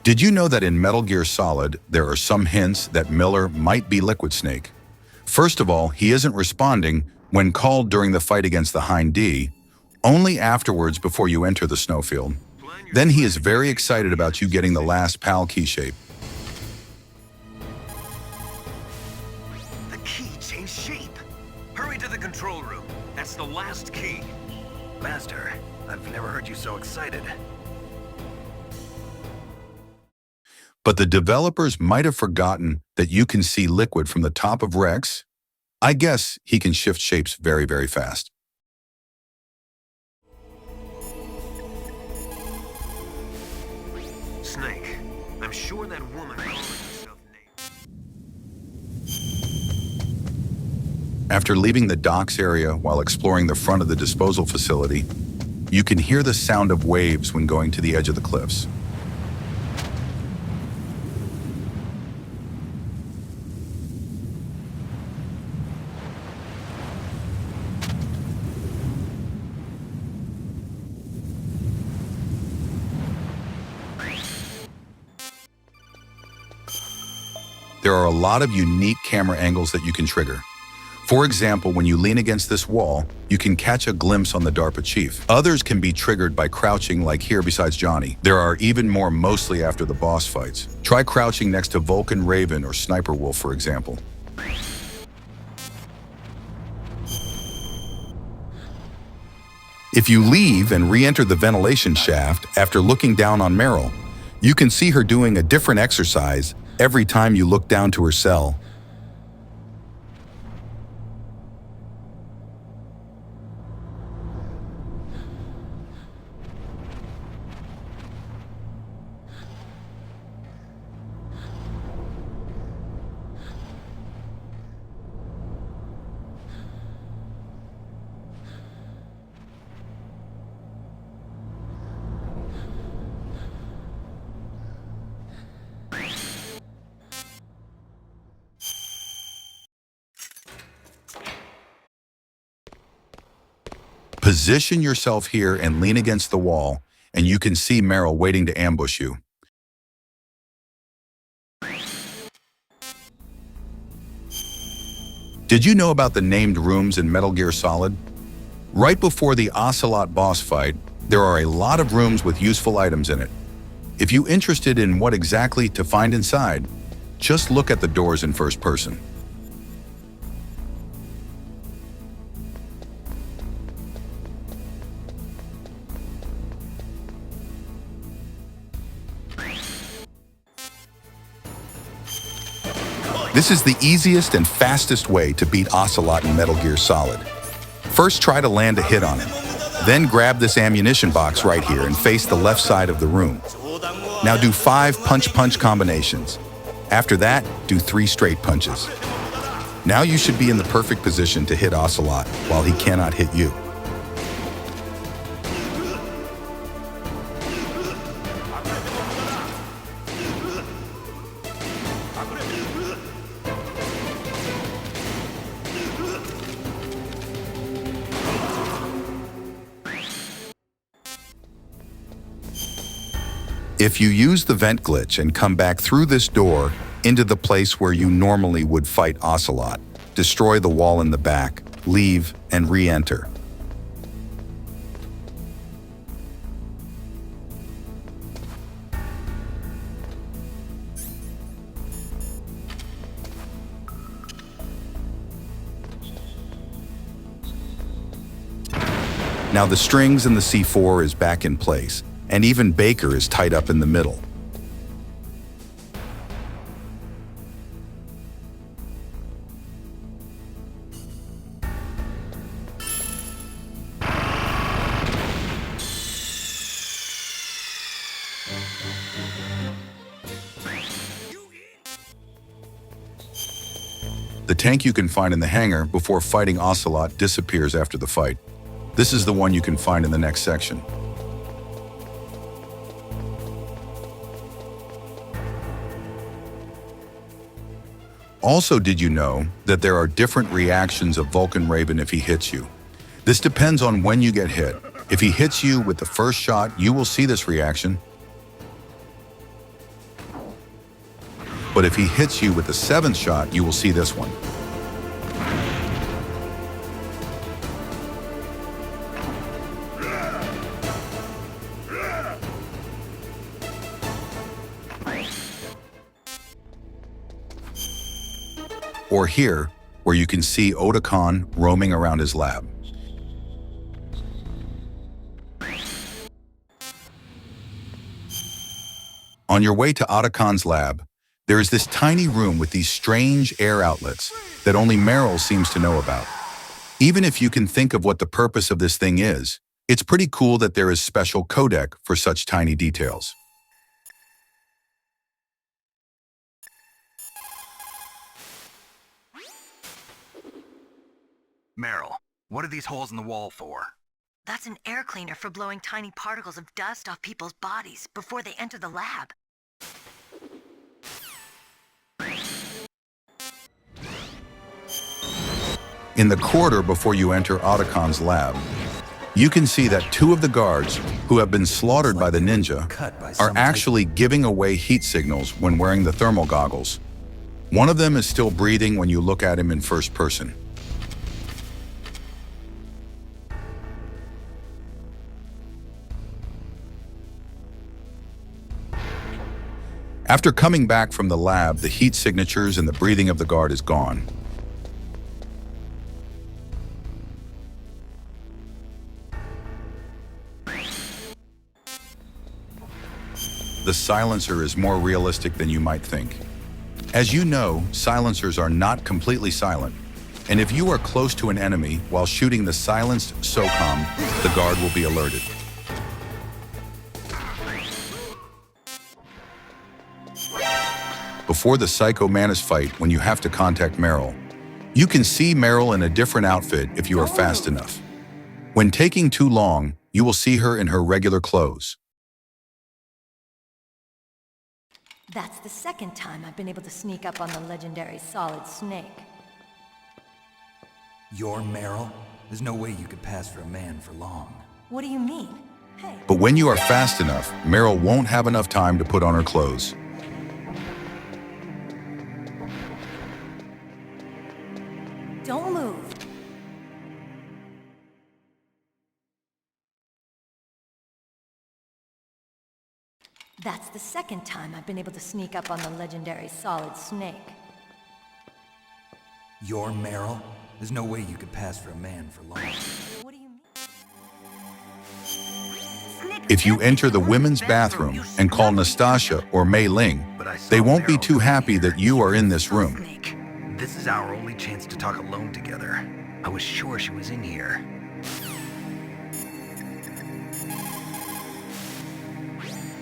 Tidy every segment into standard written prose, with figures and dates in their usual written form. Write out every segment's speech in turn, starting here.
Did you know that in Metal Gear Solid, there are some hints that Miller might be Liquid Snake? First of all, he isn't responding when called during the fight against the Hind D, only afterwards before you enter the snowfield. Then he is very excited about you getting the last PAL key shape. The key changed shape. Hurry to the control room. That's the last key. Master, I've never heard you so excited. But the developers might have forgotten that you can see Liquid from the top of Rex. I guess he can shift shapes very, very fast. Snake, I'm sure that woman calling herself After leaving the docks area while exploring the front of the disposal facility, you can hear the sound of waves when going to the edge of the cliffs. There are a lot of unique camera angles that you can trigger. For example, when you lean against this wall, you can catch a glimpse on the DARPA chief. Others can be triggered by crouching like here besides Johnny. There are even more mostly after the boss fights. Try crouching next to Vulcan Raven or Sniper Wolf, for example. If you leave and re-enter the ventilation shaft after looking down on Meryl, you can see her doing a different exercise every time you look down to her cell. Position yourself here and lean against the wall, and you can see Meryl waiting to ambush you. Did you know about the named rooms in Metal Gear Solid? Right before the Ocelot boss fight, there are a lot of rooms with useful items in it. If you're interested in what exactly to find inside, just look at the doors in first person. This is the easiest and fastest way to beat Ocelot in Metal Gear Solid. First, try to land a hit on him. Then grab this ammunition box right here and face the left side of the room. Now do 5 punch-punch combinations. After that, do 3 straight punches. Now you should be in the perfect position to hit Ocelot while he cannot hit you. If you use the vent glitch and come back through this door into the place where you normally would fight Ocelot, destroy the wall in the back, leave, and re-enter. Now the strings and the C4 is back in place, and even Baker is tied up in the middle. The tank you can find in the hangar before fighting Ocelot disappears after the fight. This is the one you can find in the next section. Also, did you know that there are different reactions of Vulcan Raven if he hits you? This depends on when you get hit. If he hits you with the first shot, you will see this reaction. but if he hits you with the 7th shot, you will see this one. Or here, where you can see Otacon roaming around his lab. On your way to Otacon's lab, there is this tiny room with these strange air outlets that only Meryl seems to know about. Even if you can think of what the purpose of this thing is, it's pretty cool that there is special codec for such tiny details. Meryl, what are these holes in the wall for? That's an air cleaner for blowing tiny particles of dust off people's bodies before they enter the lab. In the corridor before you enter Otacon's lab, you can see that 2 of the guards, who have been slaughtered by the ninja, are actually giving away heat signals when wearing the thermal goggles. One of them is still breathing when you look at him in first person. After coming back from the lab, the heat signatures and the breathing of the guard is gone. The silencer is more realistic than you might think. As you know, silencers are not completely silent, and if you are close to an enemy while shooting the silenced SOCOM, the guard will be alerted. Before the Psycho Mantis fight, when you have to contact Meryl, you can see Meryl in a different outfit if you are fast enough. When taking too long, you will see her in her regular clothes. That's the 2nd time I've been able to sneak up on the legendary Solid Snake. You're Meryl? There's no way you could pass for a man for long. What do you mean? Hey. But when you are fast enough, Meryl won't have enough time to put on her clothes. Don't move. That's the 2nd time I've been able to sneak up on the legendary Solid Snake. You're Meryl? There's no way you could pass for a man for long. What do you mean? If you enter the women's bathroom and call Nastasia or Mei Ling, they won't be too happy that you are in this room. This is our only chance to talk alone together. I was sure she was in here.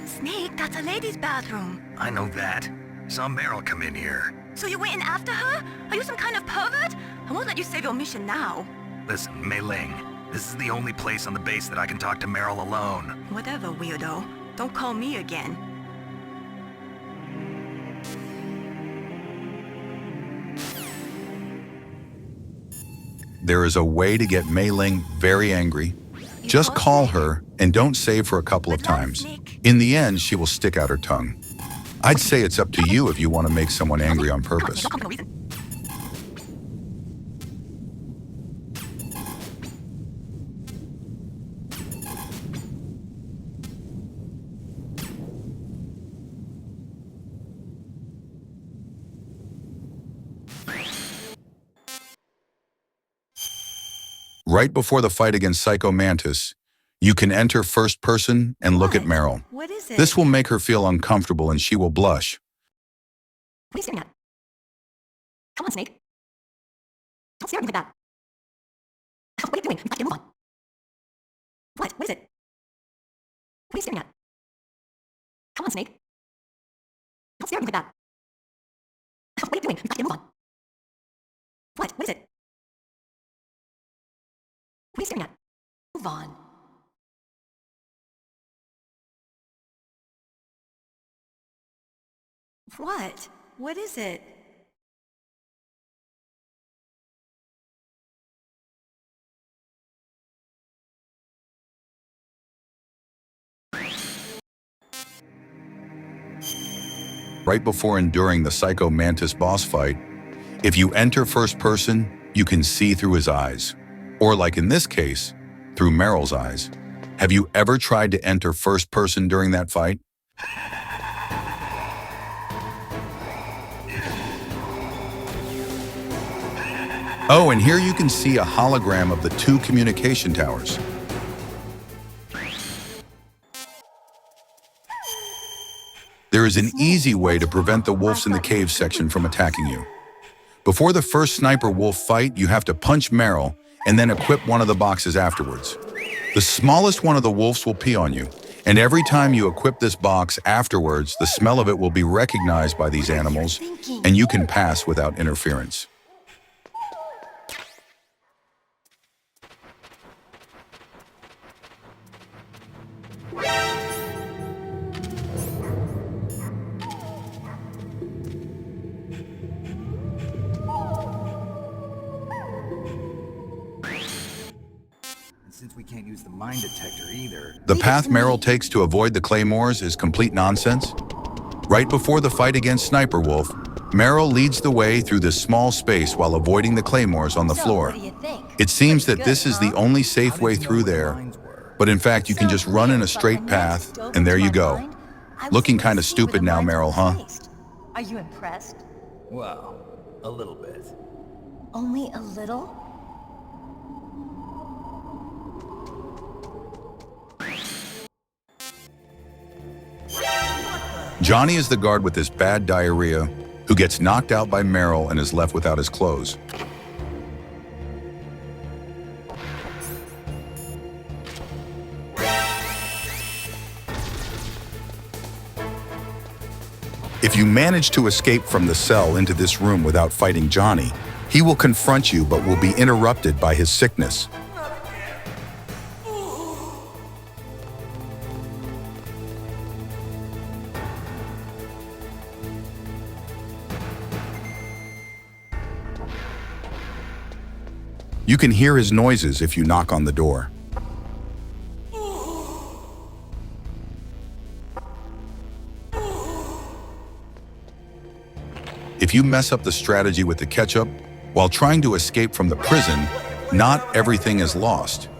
Snake, that's a ladies' bathroom. I know that. Saw Meryl come in here. So you went in after her? Are you some kind of pervert? I won't let you save your mission now. Listen, Mei Ling, this is the only place on the base that I can talk to Meryl alone. Whatever, weirdo. Don't call me again. There is a way to get Mei Ling very angry. Just call her and don't save for a couple of times. In the end, she will stick out her tongue. I'd say it's up to you if you want to make someone angry on purpose. Right before the fight against Psycho Mantis, you can enter first person and look at Meryl. What is it? This will make her feel uncomfortable and she will blush. What are you staring at? Come on, Snake. Don't stare at me like that. What are you doing? You have to move on. What? What is it? What are you staring at? Come on, Snake. Don't stare at me like that. What are you doing? You have to move on. What? What is it? What are you staring at? Move on. What? What is it? right before and during the Psycho Mantis boss fight. If you enter first person, you can see through his eyes. Or like in this case, through Meryl's eyes. Have you ever tried to enter first person during that fight? Oh, and here you can see a hologram of the two communication towers. There is an easy way to prevent the wolves in the cave section from attacking you. Before the first sniper wolf fight, you have to punch Meryl and then equip one of the boxes afterwards. The smallest one of the wolves will pee on you, and every time you equip this box afterwards, the smell of it will be recognized by these animals, and you can pass without interference. Since we can't use the mine detector either. The path Meryl takes to avoid the claymores is complete nonsense. Right before the fight against Sniper Wolf, Meryl leads the way through this small space while avoiding the claymores on the floor. It seems that this is the only safe way through there, but in fact you can just run in a straight path, and there you go. Looking kind of stupid now, Meryl, huh? Are you impressed? Well, a little bit. Only a little? Johnny is the guard with this bad diarrhea who gets knocked out by Meryl and is left without his clothes. If you manage to escape from the cell into this room without fighting Johnny, he will confront you but will be interrupted by his sickness. You can hear his noises if you knock on the door. If you mess up the strategy with the ketchup while trying to escape from the prison, not everything is lost.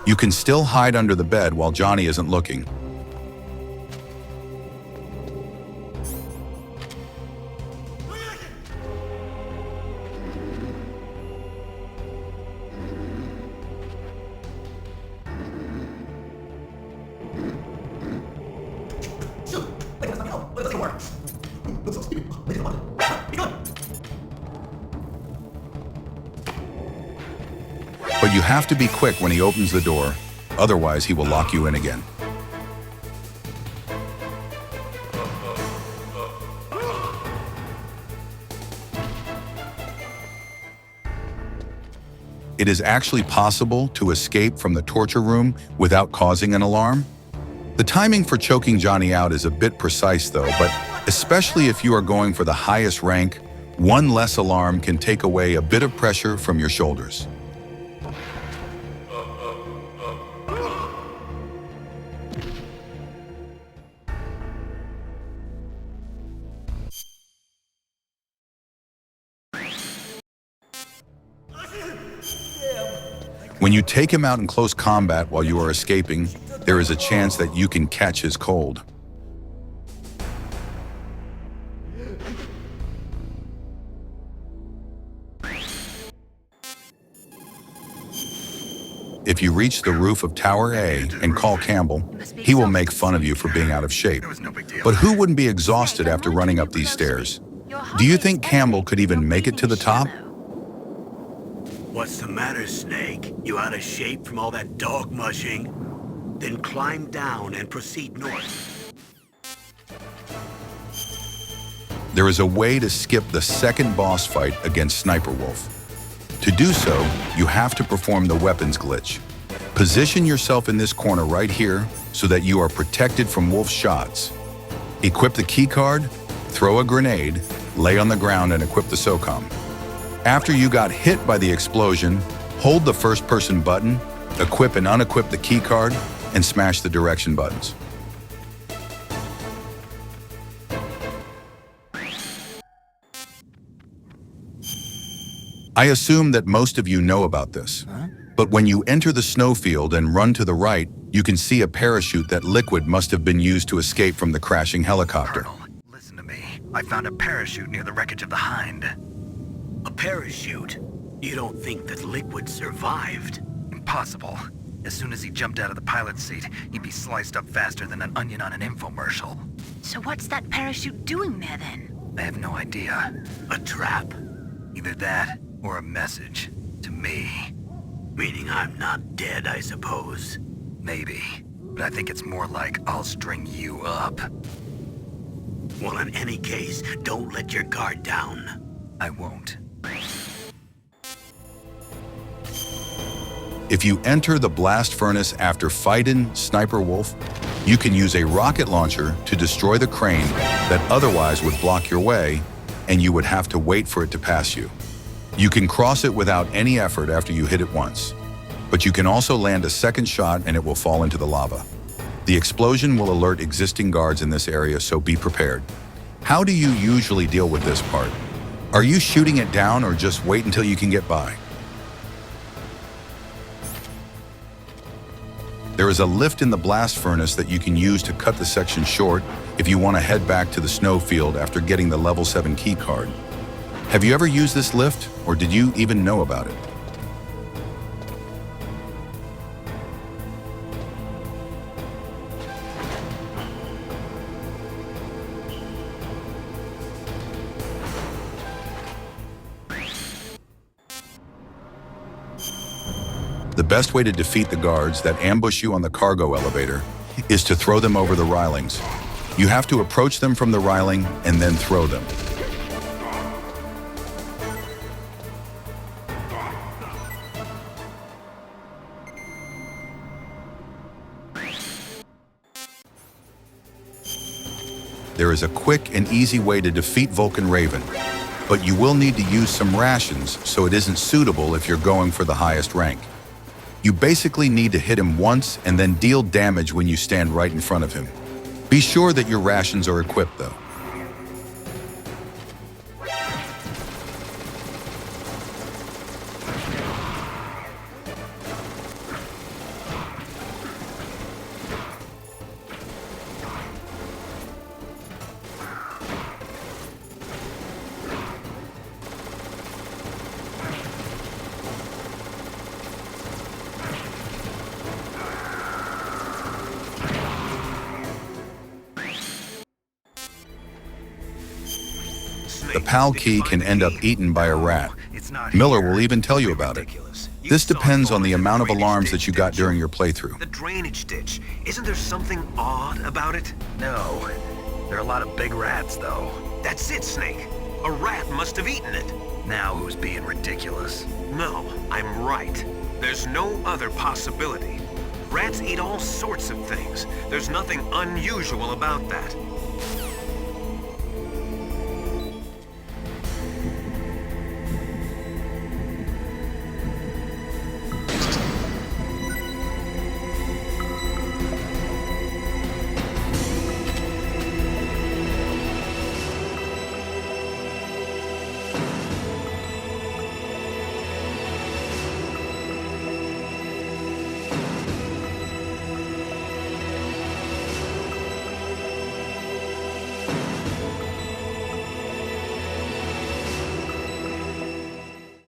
You can still hide under the bed while Johnny isn't looking. But you have to be quick when he opens the door, otherwise he will lock you in again. It is actually possible to escape from the torture room without causing an alarm. The timing for choking Johnny out is a bit precise though, but especially if you are going for the highest rank, one less alarm can take away a bit of pressure from your shoulders. When you take him out in close combat while you are escaping, there is a chance that you can catch his cold. If you reach the roof of Tower A and call Campbell, he will make fun of you for being out of shape. But who wouldn't be exhausted after running up these stairs? Do you think Campbell could even make it to the top? What's the matter, Snake? You out of shape from all that dog mushing? Then climb down and proceed north. There is a way to skip the second boss fight against Sniper Wolf. To do so, you have to perform the weapons glitch. Position yourself in this corner right here so that you are protected from Wolf's shots. Equip the keycard, throw a grenade, lay on the ground and equip the SOCOM. After you got hit by the explosion, hold the first-person button, equip and unequip the keycard, and smash the direction buttons. I assume that most of you know about this. But when you enter the snowfield and run to the right, you can see a parachute that Liquid must have been used to escape from the crashing helicopter. Colonel, listen to me. I found a parachute near the wreckage of the Hind. A parachute? You don't think that Liquid survived? Impossible. As soon as he jumped out of the pilot's seat, he'd be sliced up faster than an onion on an infomercial. So what's that parachute doing there then? I have no idea. A trap? Either that, or a message. To me. Meaning I'm not dead, I suppose. Maybe. But I think it's more like I'll string you up. Well, in any case, don't let your guard down. I won't. If you enter the blast furnace after fighting Sniper Wolf, you can use a rocket launcher to destroy the crane that otherwise would block your way, and you would have to wait for it to pass you. You can cross it without any effort after you hit it once, but you can also land a second shot and it will fall into the lava. The explosion will alert existing guards in this area, so be prepared. How do you usually deal with this part? Are you shooting it down or just wait until you can get by? There is a lift in the blast furnace that you can use to cut the section short if you want to head back to the snowfield after getting the level 7 key card. Have you ever used this lift, or did you even know about it? The best way to defeat the guards that ambush you on the cargo elevator is to throw them over the railings. You have to approach them from the railing and then throw them. There is a quick and easy way to defeat Vulcan Raven, but you will need to use some rations, so it isn't suitable if you're going for the highest rank. You basically need to hit him once and then deal damage when you stand right in front of him. Be sure that your rations are equipped though. The PAL key can end up eaten by a rat. Miller will even tell you about it. This depends on the amount of alarms that you got during your playthrough. The drainage ditch. Isn't there something odd about it? No. There are a lot of big rats, though. That's it, Snake. A rat must have eaten it. Now who's being ridiculous? No, I'm right. There's no other possibility. Rats eat all sorts of things. There's nothing unusual about that.